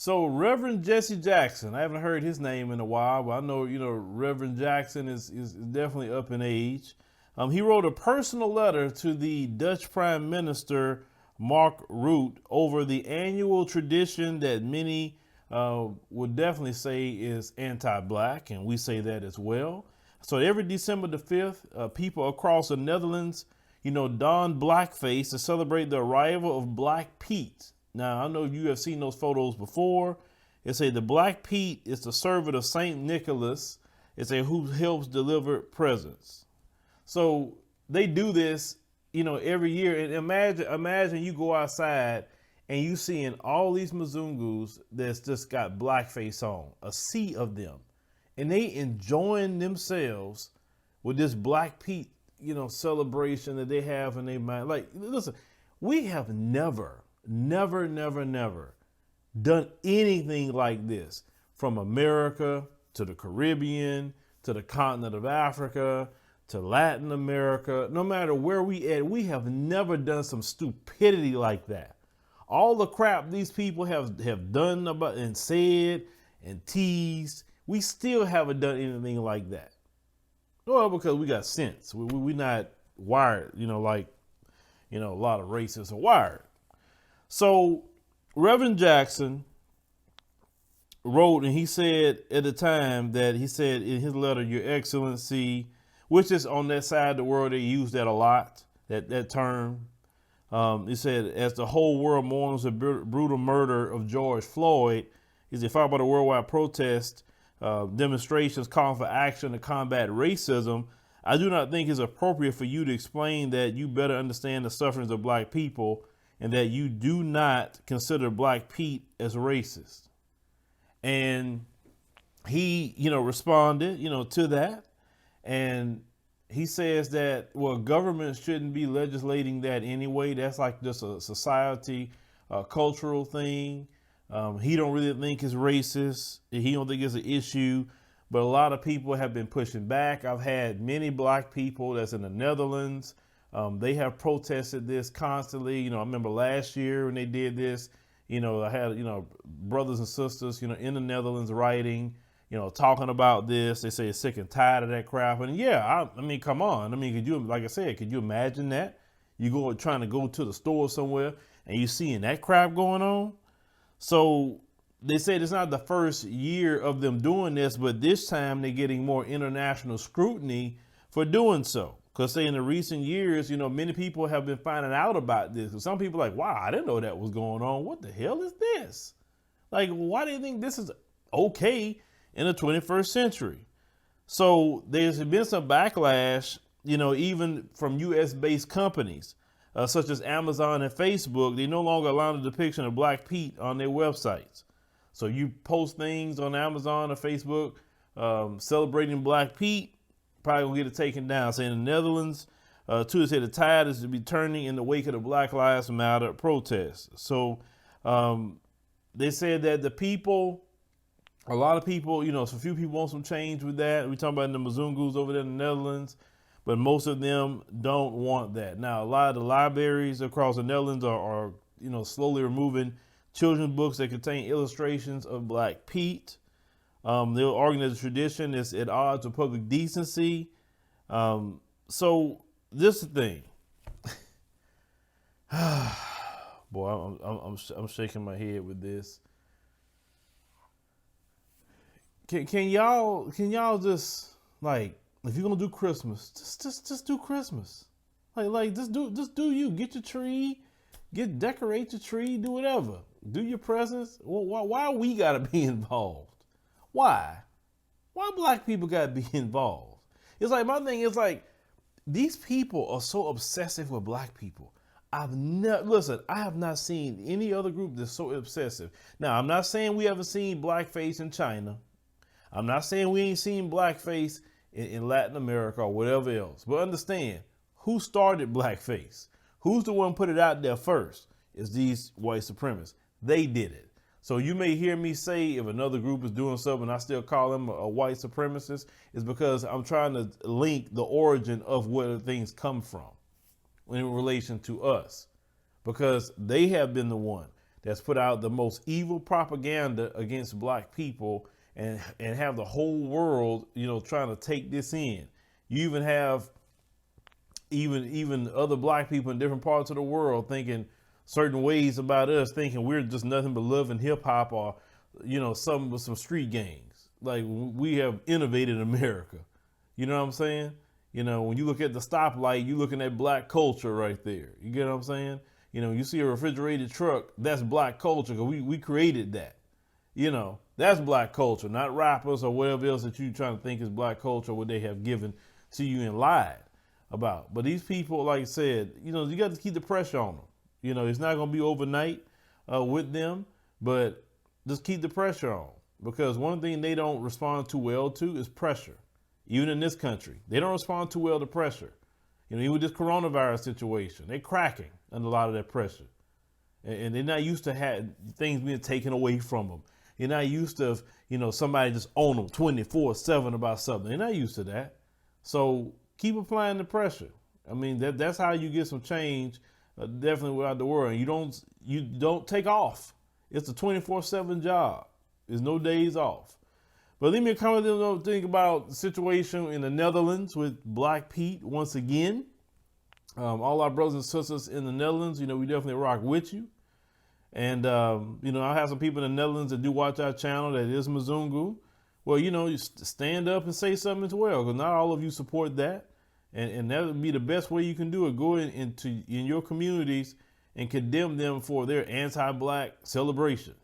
So Reverend Jesse Jackson, I haven't heard his name in a while, but I know, Reverend Jackson is definitely up in age. He wrote a personal letter to the Dutch Prime Minister Mark Rutte over the annual tradition that many would definitely say is anti-black, and we say that as well. So every December the 5th, people across the Netherlands, don blackface to celebrate the arrival of Black Pete. Now, I know you have seen those photos before. It say the Black Pete is the servant of Saint Nicholas. It say who helps deliver presents. So they do this, every year. And imagine you go outside and you seeing all these Mzungus that's just got blackface on, a sea of them, and they enjoying themselves with this Black Pete, celebration that they have in their mind. Like, listen, we have never done anything like this, from America to the Caribbean to the continent of Africa to Latin America. No matter where we at, we have never done some stupidity like that. All the crap these people have done about and said and teased, we still haven't done anything like that. Well, because we got sense. We not wired, like, a lot of racists are wired. So Reverend Jackson wrote, and he said at the time that he said in his letter, Your Excellency, which is on that side of the world, they use that a lot, that term. He said, as the whole world mourns the brutal murder of George Floyd, he said, followed by the worldwide protest, demonstrations calling for action to combat racism, I do not think it's appropriate for you to explain that you better understand the sufferings of Black people and that you do not consider Black Pete as racist. And he, responded, to that. And he says that, well, government shouldn't be legislating that anyway. That's like just a society, cultural thing. He don't really think it's racist. He don't think it's an issue. But a lot of people have been pushing back. I've had many Black people that's in the Netherlands. They have protested this constantly. I remember last year when they did this, I had, brothers and sisters, in the Netherlands writing, talking about this. They say they're sick and tired of that crap. And yeah, I mean, come on. I mean, could you imagine that? You trying to go to the store somewhere and you seeing that crap going on? So they said it's not the first year of them doing this, but this time they're getting more international scrutiny for doing so. Because say in the recent years, many people have been finding out about this. Some people are like, wow, I didn't know that was going on. What the hell is this? Like, why do you think this is okay in the 21st century? So there's been some backlash, even from US-based companies, such as Amazon and Facebook. They no longer allow the depiction of Black Pete on their websites. So you post things on Amazon or Facebook celebrating Black Pete, probably gonna get it taken down. Saying in the Netherlands, too, say the tide is to be turning in the wake of the Black Lives Matter protests. So they said that a lot of people, so few people want some change with that. We're talking about the Mzungus over there in the Netherlands, but most of them don't want that. Now, a lot of the libraries across the Netherlands are slowly removing children's books that contain illustrations of Black Pete. They'll argue that the tradition is at odds with public decency. So this is the thing. Boy, I'm shaking my head with this. Can y'all just, like, if you're gonna do Christmas, just do Christmas. Like just do you. Get your tree, decorate your tree, do whatever. Do your presents. Why we gotta be involved? Why Black people gotta be involved? It's like, my thing is like, these people are so obsessive with Black people. I have not seen any other group that's so obsessive. Now, I'm not saying we haven't seen blackface in China. I'm not saying we ain't seen blackface in Latin America or whatever else. But understand, who started blackface? Who's the one put it out there first? It's these white supremacists. They did it. So you may hear me say, if another group is doing something, I still call them a white supremacist, is because I'm trying to link the origin of where things come from in relation to us, because they have been the one that's put out the most evil propaganda against black people, and have the whole world, trying to take this in. You even have even other black people in different parts of the world thinking certain ways about us, thinking we're just nothing but love and hip hop, or some street gangs. Like, we have innovated America. You know what I'm saying? When you look at the stoplight, you're looking at black culture right there. You get what I'm saying? You see a refrigerated truck, that's black culture, because we created that. That's black culture, not rappers or whatever else that you trying to think is black culture, what they have given to you and lied about. But these people, like I said, you got to keep the pressure on them. It's not going to be overnight with them, but just keep the pressure on, because one thing they don't respond too well to is pressure. Even in this country, they don't respond too well to pressure. Even with this coronavirus situation, they're cracking under a lot of that pressure. And they're not used to having things being taken away from them. They're not used to, somebody just on them 24/7 about something. They're not used to that. So keep applying the pressure. I mean, that's how you get some change, definitely without the world. And you don't take off. It's a 24/7 job. There's no days off. But leave me a comment, think about the situation in the Netherlands with Black Pete once again. All our brothers and sisters in the Netherlands, we definitely rock with you. And, I have some people in the Netherlands that do watch our channel that is Mzungu. Well, you stand up and say something as well, because not all of you support that. And that would be the best way you can do it. Go in your communities and condemn them for their anti-black celebration.